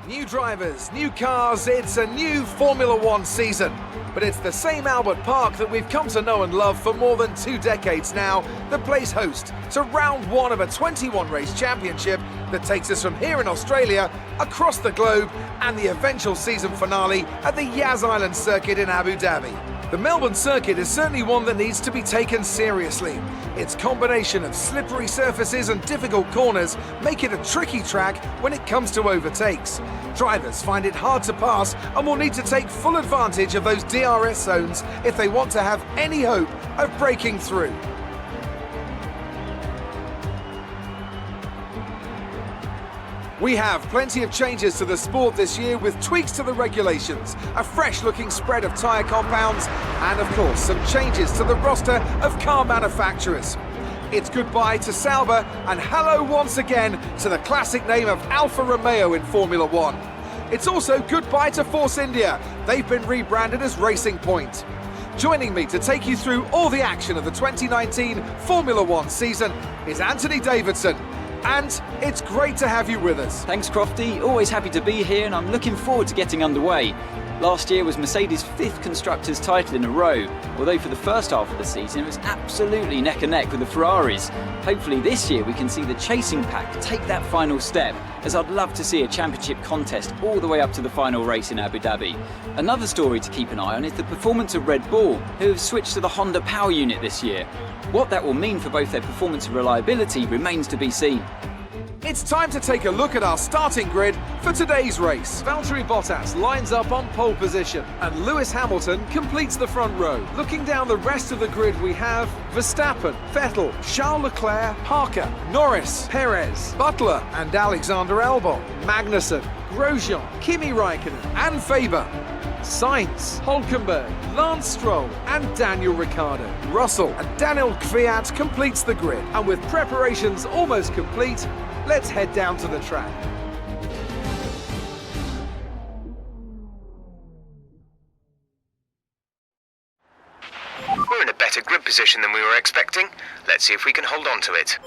New drivers, new cars, it's a new Formula One season. But it's the same Albert Park that we've come to know and love for more than 2 decades now that plays host to round 1 of a 21-race championship that takes us from here in Australia, across the globe, and the eventual season finale at the Yas Island circuit in Abu Dhabi. The Melbourne circuit is certainly one that needs to be taken seriously. Its combination of slippery surfaces and difficult corners make it a tricky track when it comes to overtakes. Drivers find it hard to pass and will need to take full advantage of those DRS zones if they want to have any hope of breaking through. We have plenty of changes to the sport this year with tweaks to the regulations, a fresh-looking spread of tyre compounds, and of course some changes to the roster of car manufacturers. It's goodbye to Sauber and hello once again to the classic name of Alfa Romeo in Formula One. It's also goodbye to Force India. They've been rebranded as Racing Point. Joining me to take you through all the action of the 2019 Formula One season is Anthony Davidson. And it's great to have you with us. Thanks, Crofty. Always happy to be here, and I'm looking forward to getting underway. Last year was Mercedes' 5th Constructors' title in a row, although for the first half of the season it was absolutely neck and neck with the Ferraris. Hopefully this year we can see the chasing pack take that final step, as I'd love to see a championship contest all the way up to the final race in Abu Dhabi. Another story to keep an eye on is the performance of Red Bull, who have switched to the Honda power unit this year. What that will mean for both their performance and reliability remains to be seen. It's time to take a look at our starting grid for today's race. Valtteri Bottas lines up on pole position and Lewis Hamilton completes the front row. Looking down the rest of the grid we have Verstappen, Vettel, Charles Leclerc, Parker, Norris, Perez, Butler and Alexander Albon, Magnussen, Grosjean, Kimi Raikkonen and Faber, Sainz, Hülkenberg, Lance Stroll and Daniel Ricciardo. Russell and Daniel Kvyat completes the grid, and with preparations almost complete, let's head down to the track. We're in a better grid position than we were expecting. Let's see if we can hold on to it.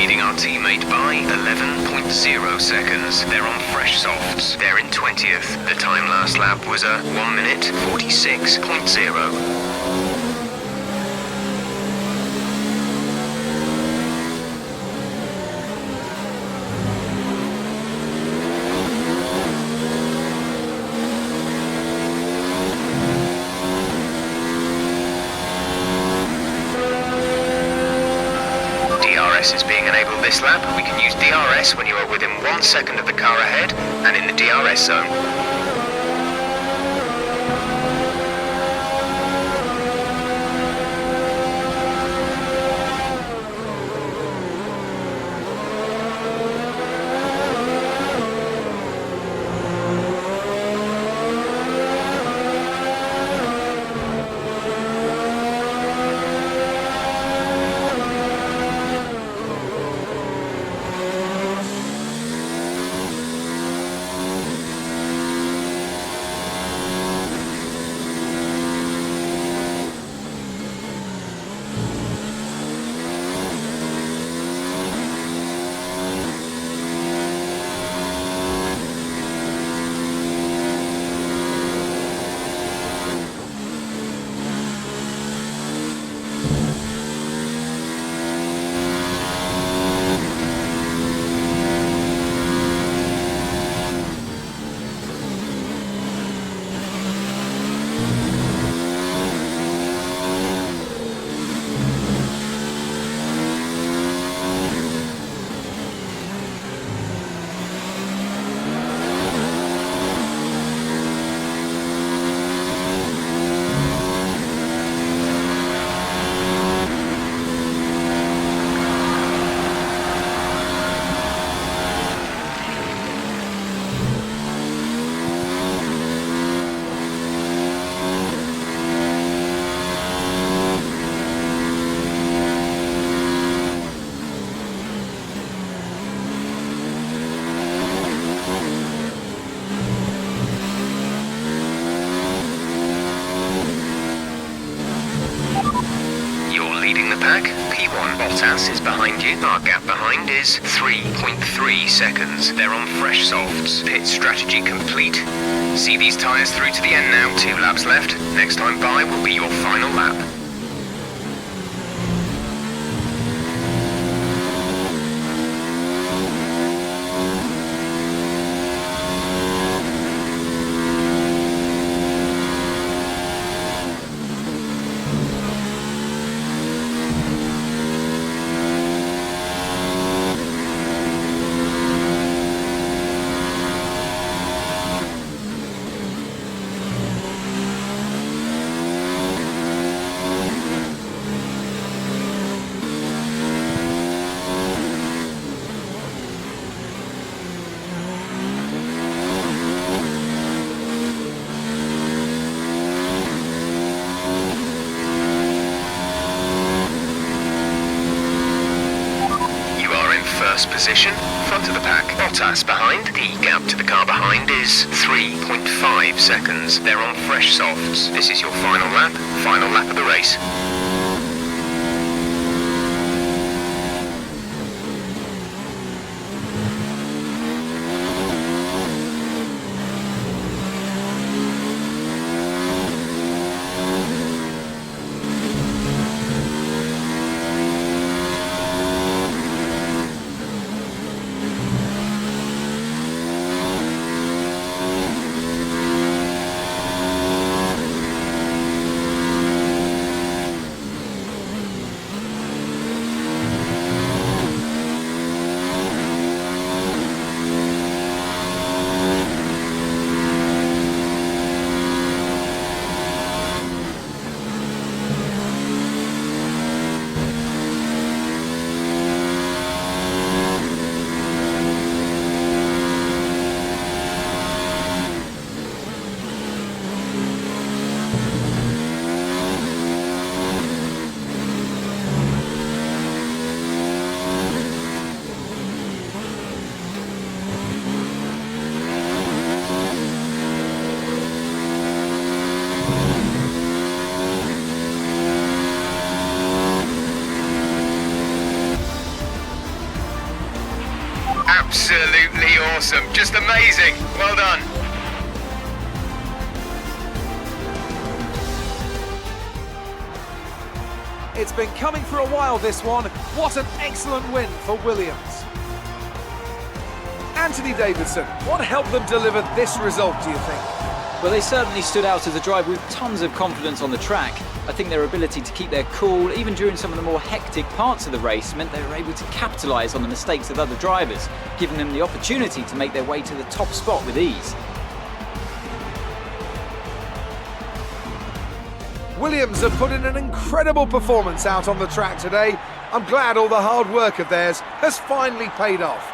leading our teammate by 11.0 seconds. They're on fresh softs. They're in 20th. The time last lap was a 1 minute 46.0. DRS is being enabled this lap. We can use DRS when you are within 1 second of the car ahead and in the DRS zone. Leading the pack, P1 Bottas is behind you. Our gap behind is 3.3 seconds. They're on fresh softs. Pit strategy complete. See these tyres through to the end now. 2 laps left. Next time by will be your final lap. First position, front of the pack, Bottas behind. The gap to the car behind is 3.5 seconds. They're on fresh softs. This is your final lap of the race. Absolutely awesome. Just amazing. Well done. It's been coming for a while, this one. What an excellent win for Williams. Anthony Davidson, what helped them deliver this result, do you think? Well, they certainly stood out as a driver with tons of confidence on the track. I think their ability to keep their cool, even during some of the more hectic parts of the race, meant they were able to capitalise on the mistakes of other drivers, giving them the opportunity to make their way to the top spot with ease. Williams have put in an incredible performance out on the track today. I'm glad all the hard work of theirs has finally paid off.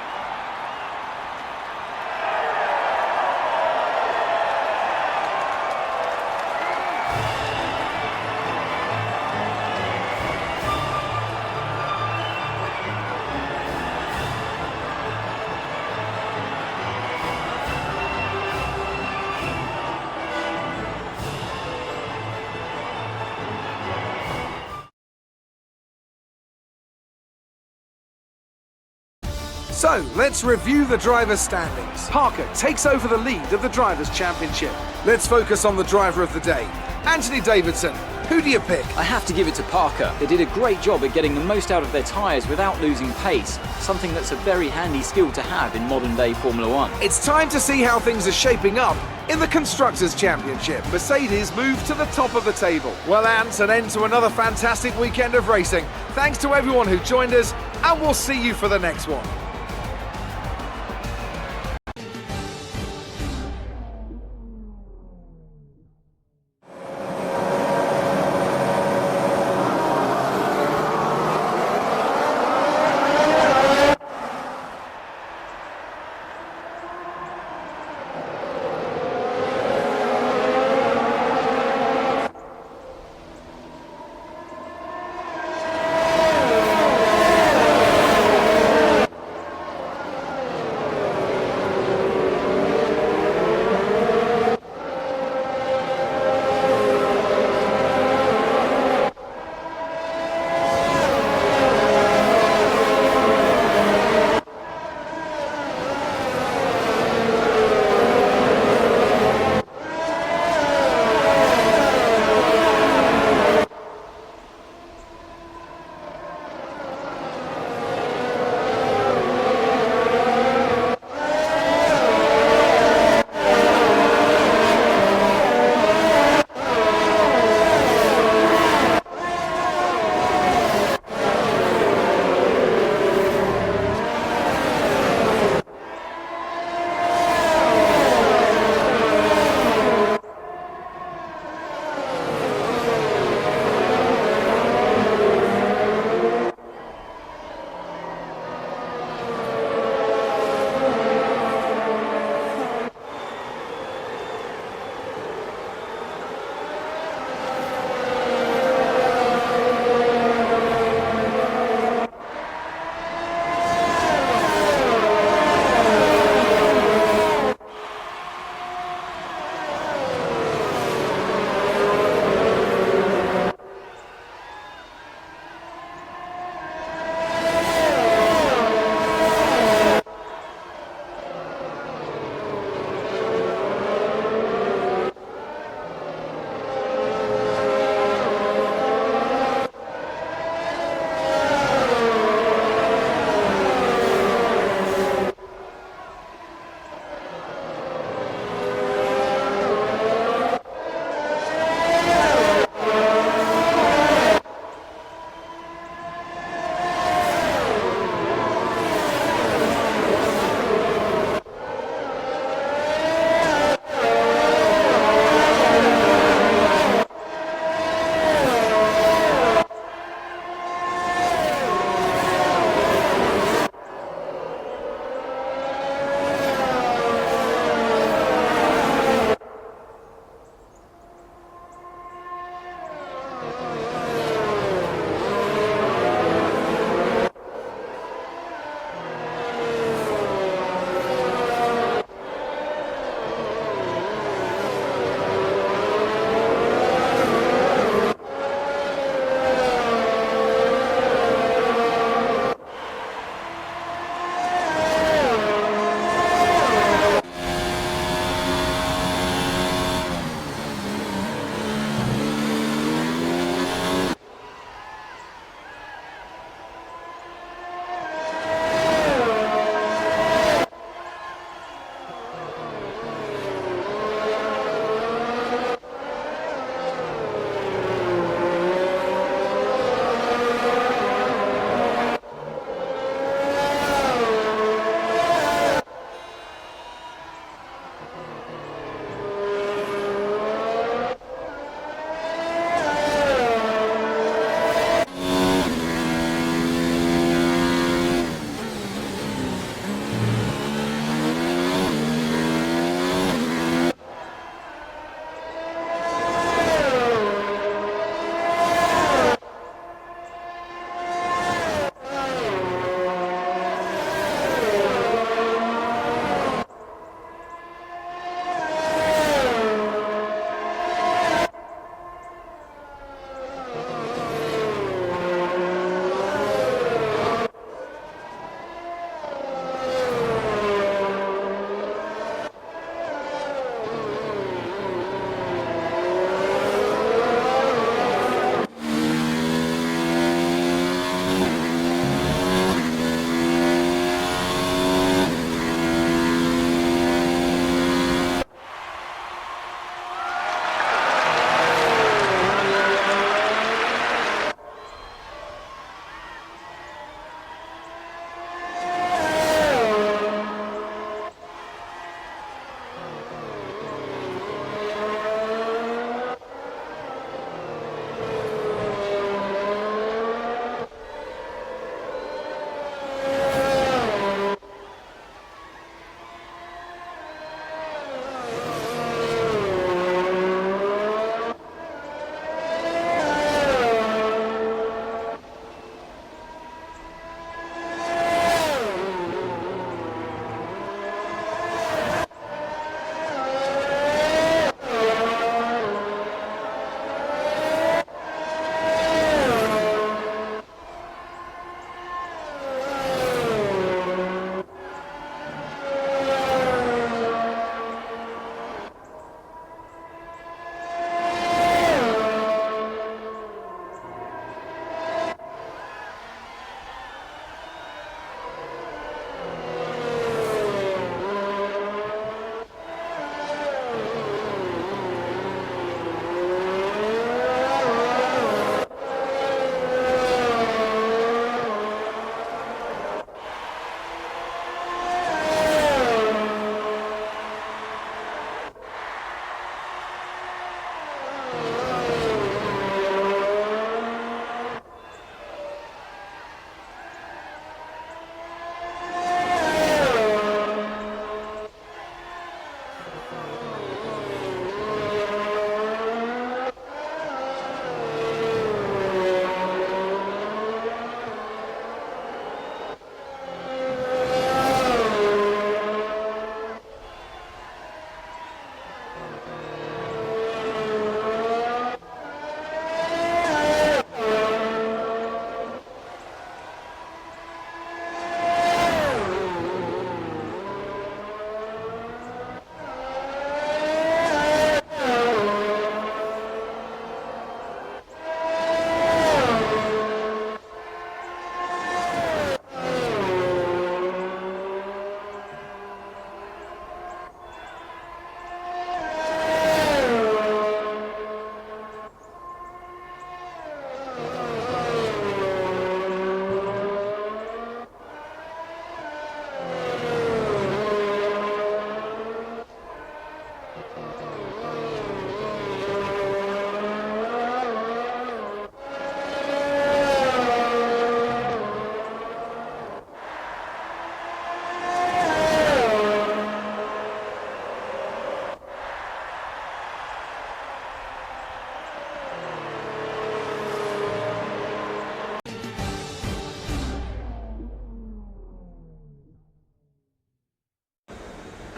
So, let's review the drivers' standings. Parker takes over the lead of the Drivers' Championship. Let's focus on the driver of the day, Anthony Davidson. Who do you pick? I have to give it to Parker. They did a great job at getting the most out of their tyres without losing pace, something that's a very handy skill to have in modern-day Formula One. It's time to see how things are shaping up in the Constructors' Championship. Mercedes move to the top of the table. Well, Ant, an end to another fantastic weekend of racing. Thanks to everyone who joined us, and we'll see you for the next one.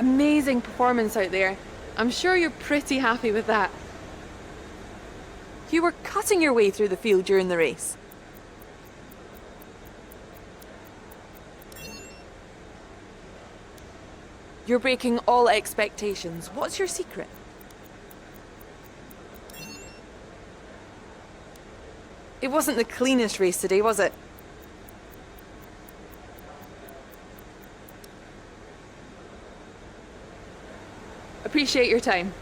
Amazing performance out there. I'm sure you're pretty happy with that. You were cutting your way through the field during the race. You're breaking all expectations. What's your secret? It wasn't the cleanest race today, was it? Appreciate your time.